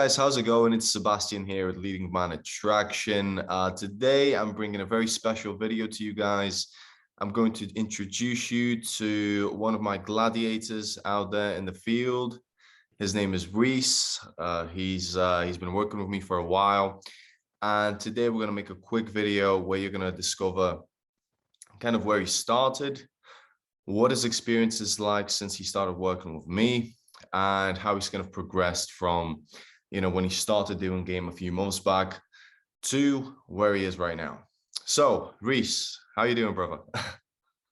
guys, how's it going? It's Sebastian here with Leading Man Attraction. Today I'm bringing a very special video to you guys. I'm going to introduce you to one of my gladiators out there in the field. His name is Reece. He's been working with me for a while, and today we're going to make a quick video where you're going to discover kind of where he started, what his experience is like since he started working with me, and how he's kind of progressed from, when he started doing game a few months back to where he is right now. So, Reece, how you doing, brother?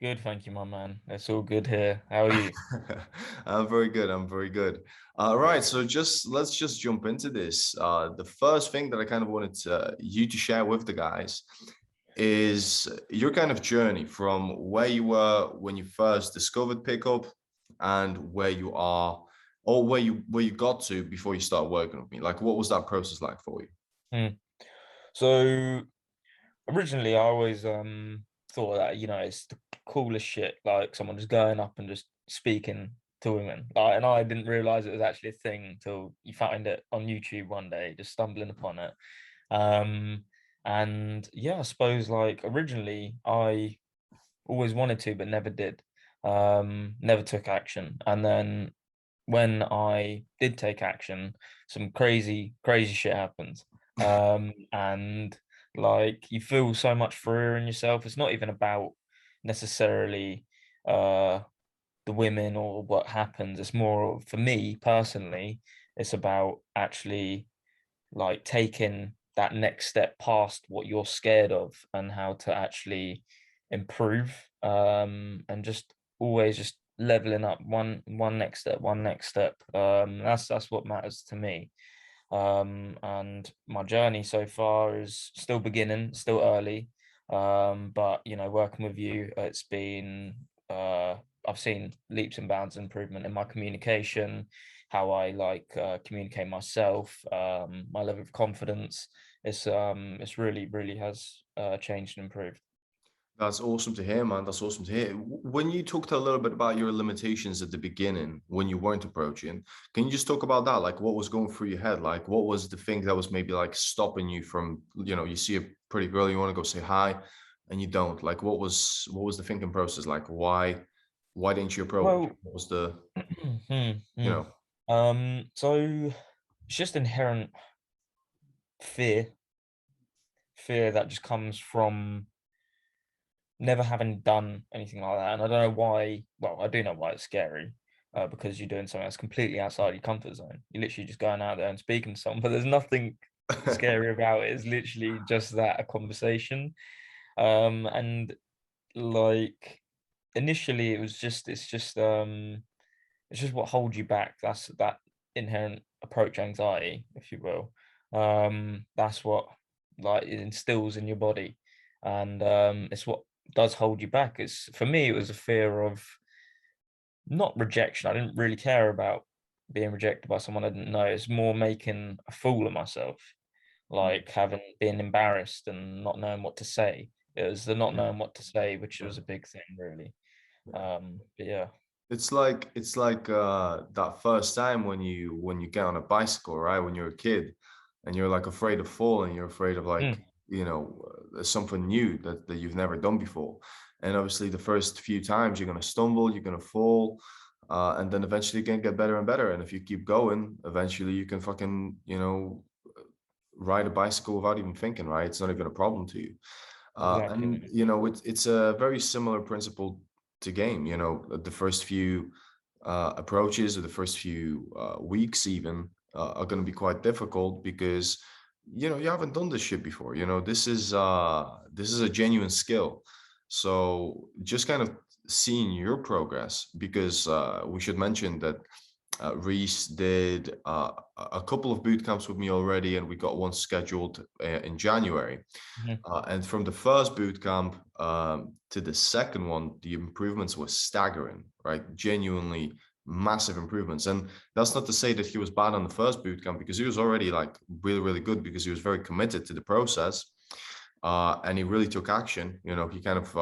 Good, thank you, my man. It's all good here. How are you? I'm very good. I'm very good. Right. So let's just jump into this. The first thing that I kind of wanted you to share with the guys is your kind of journey from where you were when you first discovered pickup and where you are, or where you got to before you started working with me. Like, what was that process like for you? Hmm. So originally, I always thought that it's the coolest shit, like someone just going up and just speaking to women. And I didn't realize it was actually a thing until you find it on YouTube one day, just stumbling upon it. Um, and yeah, I suppose like originally I always wanted to, but never did. Never took action, and then when I did take action, some crazy, crazy shit happened. And like you feel so much freer in yourself. It's not even about necessarily uh the women or what happens. It's more for me personally, it's about actually like taking that next step past what you're scared of and how to actually improve, and just always just leveling up one next step. That's what matters to me. And my journey so far is still beginning, still early. But working with you, it's been I've seen leaps and bounds improvement in my communication, how I communicate myself, my level of confidence. It's really has changed and improved. That's awesome to hear, man. That's awesome to hear. When you talked a little bit about your limitations at the beginning when you weren't approaching, can you just talk about that? Like, what was going through your head? Like, what was the thing that was maybe like stopping you from, you see a pretty girl, you want to go say hi, and you don't. Like, what was the thinking process? Like, why didn't you approach? Well, What was the, hmm, you hmm. know? So it's just inherent fear, fear that just comes from never having done anything like that. And I don't know why. Well, I do know why it's scary, because you're doing something that's completely outside your comfort zone. You're literally just going out there and speaking to someone, but there's nothing scary about it. It's literally just that, a conversation. And like initially it was just it's just what holds you back. That's that inherent approach anxiety, if you will. That's what like it instills in your body, and it's what does hold you back. It's for me, it was a fear of not rejection. I didn't really care about being rejected by someone I didn't know. It's more making a fool of myself, like having been embarrassed and not knowing what to say. It was the not Yeah. knowing what to say, which was a big thing, really. But yeah. It's like that first time when you get on a bicycle, right? When you're a kid and you're like afraid of falling, you're afraid of like, Mm, something new that you've never done before. And obviously the first few times you're gonna stumble, you're gonna fall, and then eventually you can get better and better. And if you keep going, eventually you can fucking, ride a bicycle without even thinking, right? It's not even a problem to you. exactly, And mate. it's a very similar principle to game. The first few approaches or the first few weeks even are going to be quite difficult because you haven't done this shit before. This is a genuine skill. So just kind of seeing your progress, because we should mention that Reece did a couple of boot camps with me already, and we got one scheduled in January. Mhm. And from the first boot camp to the second one, the improvements were staggering, right? Genuinely massive improvements. And that's not to say that he was bad on the first boot camp, because he was already like really, really good, because he was very committed to the process. And he really took action. He kind of,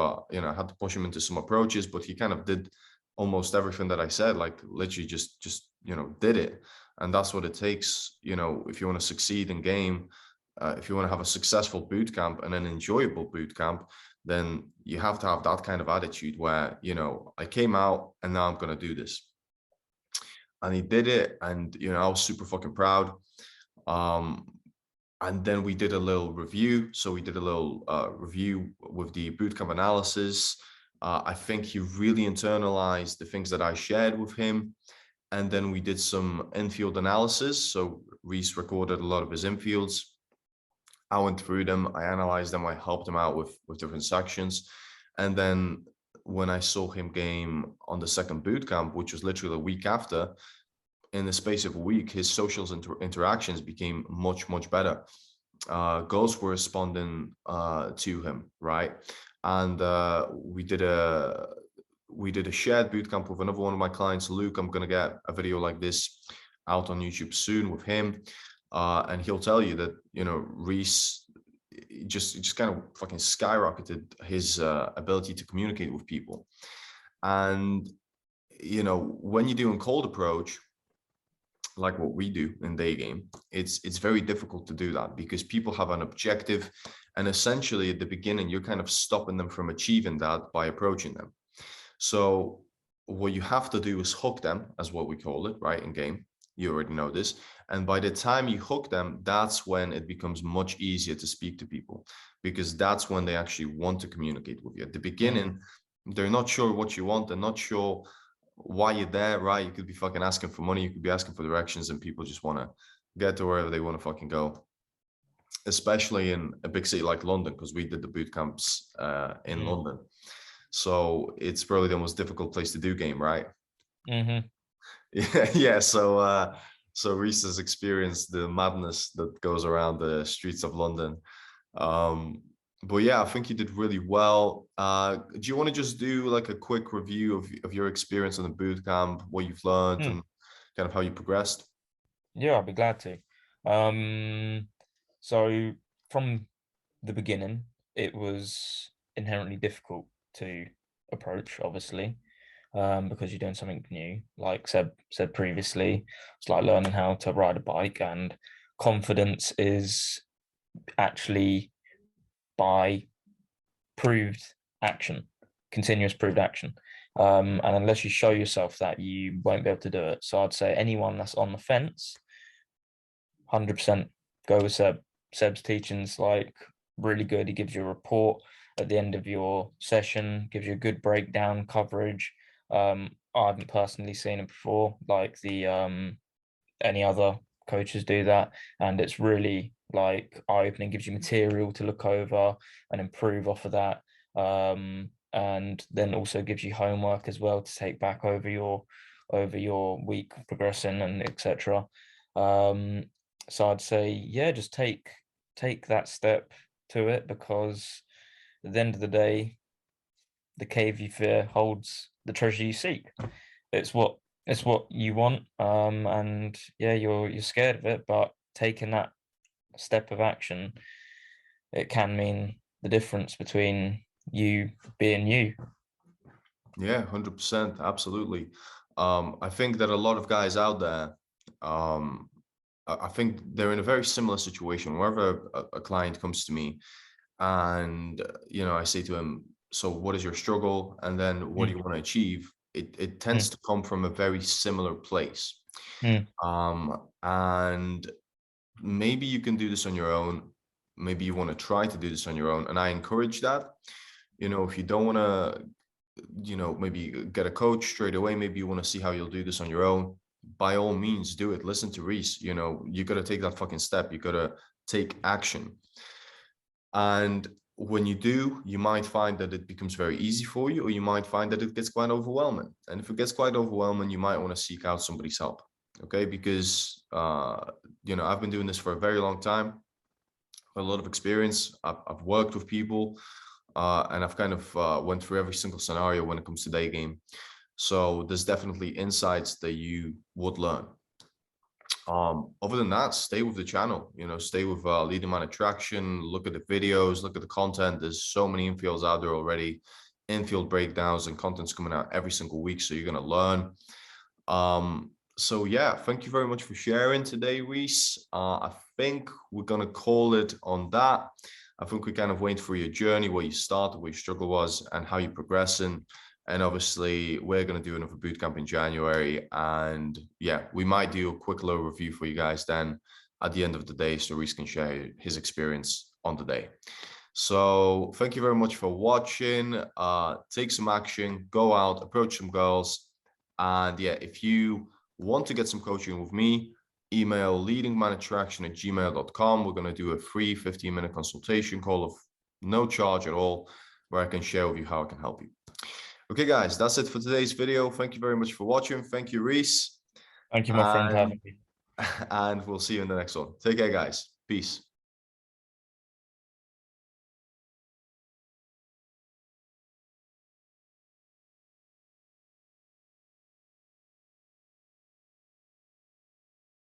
had to push him into some approaches, but he kind of did almost everything that I said, like literally just did it. And that's what it takes, if you want to succeed in game, if you want to have a successful boot camp and an enjoyable boot camp, then you have to have that kind of attitude where, I came out and now I'm going to do this. And he did it. And, I was super fucking proud. And then we did a little review. So we did a little review with the bootcamp analysis. I think he really internalized the things that I shared with him. And then we did some infield analysis. So Reece recorded a lot of his infields. I went through them, I analyzed them, I helped him out with different sections. And then when I saw him game on the second bootcamp, which was literally a week after, in the space of a week, his social interactions became much, much better. Girls were responding to him, right? And we did a shared bootcamp with another one of my clients, Luke. I'm gonna get a video like this out on YouTube soon with him, and he'll tell you that Reece just kind of fucking skyrocketed his ability to communicate with people. And when you're doing cold approach, like what we do in day game, it's very difficult to do that because people have an objective, and essentially at the beginning you're kind of stopping them from achieving that by approaching them. So what you have to do is hook them, as what we call it, right, in game. You already know this. And by the time you hook them, that's when it becomes much easier to speak to people, because that's when they actually want to communicate with you. At the beginning, they're not sure what you want. They're not sure why you're there, right? You could be fucking asking for money. You could be asking for directions, and people just want to get to wherever they want to fucking go. Especially in a big city like London, because we did the boot camps in London. So it's probably the most difficult place to do game, right? Yeah. So Reece has experienced the madness that goes around the streets of London. But yeah, I think you did really well. Do you want to just do like a quick review of your experience on the boot camp, what you've learned, and kind of how you progressed? Yeah, I'll be glad to. So from the beginning, it was inherently difficult to approach, obviously, because you're doing something new. Like Seb said previously, it's like learning how to ride a bike, and confidence is actually by proved action, continuous proved action. And unless you show yourself that, you won't be able to do it. So I'd say anyone that's on the fence, 100% go with Seb. Seb's teaching's like really good. He gives you a report at the end of your session, gives you a good breakdown coverage. I haven't personally seen it before, like the any other coaches do that, and it's really like eye-opening, gives you material to look over and improve off of that, and then also gives you homework as well to take back over your week progressing and etc. So I'd say, yeah, just take that step to it, because at the end of the day, the cave you fear holds the treasure you seek. It's what you want, and yeah, you're scared of it, but taking that step of action, it can mean the difference between you being you. Yeah, 100%, absolutely. I think that a lot of guys out there, I think they're in a very similar situation. Wherever a client comes to me, and I say to him, so what is your struggle, and then what do you want to achieve? It tends to come from a very similar place. And maybe you can do this on your own. Maybe you want to try to do this on your own, and I encourage that. If you don't want to maybe get a coach straight away, maybe you want to see how you'll do this on your own, by all means do it. Listen to Reece. You got to take that fucking step. You got to take action. And when you do, you might find that it becomes very easy for you, or you might find that it gets quite overwhelming. And if it gets quite overwhelming, you might want to seek out somebody's help. Okay, because I've been doing this for a very long time, a lot of experience. I've worked with people, and I've kind of went through every single scenario when it comes to day game. So there's definitely insights that you would learn. Other than that, stay with the channel, stay with Leading Man Attraction, look at the videos, look at the content. There's so many infields out there already, infield breakdowns, and content's coming out every single week. So you're going to learn. So yeah, thank you very much for sharing today, Reece. I think we're gonna call it on that. I think we kind of went through your journey, where you started, where your struggle was, and how you're progressing. And obviously, we're gonna do another bootcamp in January. And yeah, we might do a quick little review for you guys then at the end of the day, so Reece can share his experience on the day. So thank you very much for watching. Take some action, go out, approach some girls. And yeah, if you want to get some coaching with me, email leadingmanattraction@gmail.com. We're going to do a free 15-minute consultation call of no charge at all, where I can share with you how I can help you. Okay, guys, that's it for today's video. Thank you very much for watching. Thank you, Reece. Thank you, my friend, for having me. And we'll see you in the next one. Take care, guys. Peace.